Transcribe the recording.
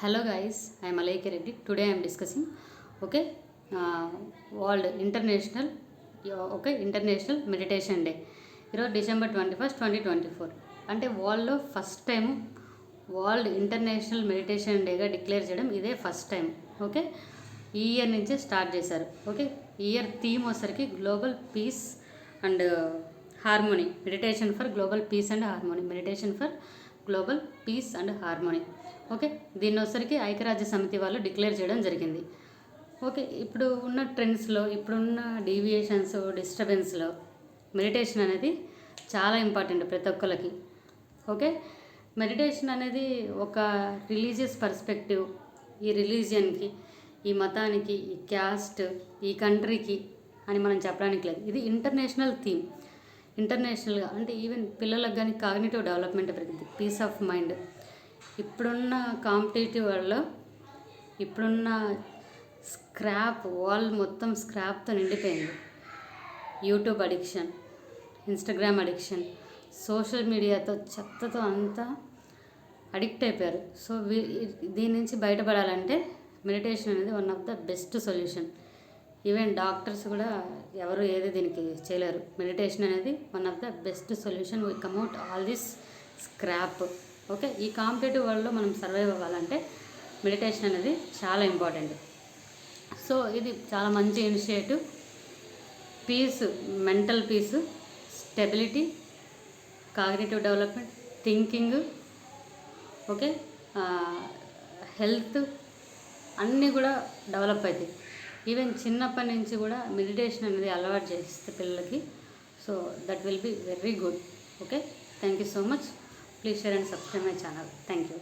Hello guys, I am Alayke Reddy. Today I am discussing World International Meditation Day. ఈరోజు December 21, 2024 అంటే వరల్డ్లో first time world international meditation డేగా declare చేయడం ఇదే first time. Okay, ఈ year నుంచే start చేశారు. ఓకే, ఈ ఇయర్ థీమ్ వచ్చరికి global peace and harmony, meditation for global peace and harmony, meditation for global peace and harmony. Okay, దీన్ని వచ్చరికి ఐక్యరాజ్య సమితి వాళ్ళు డిక్లేర్ చేయడం జరిగింది. ఓకే, ఇప్పుడు ఉన్న ట్రెండ్స్లో, ఇప్పుడున్న డీవియేషన్స్, డిస్టర్బెన్స్లో మెడిటేషన్ అనేది చాలా ఇంపార్టెంట్ ప్రతి ఒక్కరికి. ఓకే, మెడిటేషన్ అనేది ఒక రిలీజియస్ పర్స్పెక్టివ్, ఈ రిలీజియన్కి, ఈ మతానికి, ఈ క్యాస్ట్, ఈ కంట్రీకి అని మనం చెప్పడానికి లేదు. ఇది ఇంటర్నేషనల్ థీమ్. ఇంటర్నేషనల్గా అంటే ఈవెన్ పిల్లలకు కానీ కాగ్నిటివ్ డెవలప్మెంట్ పెరుగుతుంది, పీస్ ఆఫ్ మైండ్. ఇప్పుడున్న కాంపిటేటివ్ వరల్డ్లో, ఇప్పుడున్న స్క్రాప్ వరల్డ్ మొత్తం స్క్రాప్తో నిండిపోయింది. YouTube addiction, Instagram addiction, social మీడియాతో చెత్తతో అంతా అడిక్ట్ అయిపోయారు. సో దీని నుంచి బయటపడాలంటే మెడిటేషన్ అనేది one of the best solution. Even doctors కూడా ఎవరు ఏది దీనికి చేయలేరు. మెడిటేషన్ అనేది one of the best solution. We కమ్అట్ all this scrap. Okay, ఈ కాంపిటేటివ్ వరల్డ్లో మనం సర్వైవ్ అవ్వాలంటే మెడిటేషన్ అనేది చాలా ఇంపార్టెంట్. సో ఇది చాలా మంచి initiative. Peace, mental peace, stability, cognitive development, thinking, okay, health అన్నీ కూడా డెవలప్ అవుతాయి. ఈవెన్ చిన్నప్పటి నుంచి కూడా మెడిటేషన్ అనేది అలవాటు చేస్తే పిల్లలకి, so that will be very good. Okay, thank you so much. Please share and subscribe my channel. Thank you.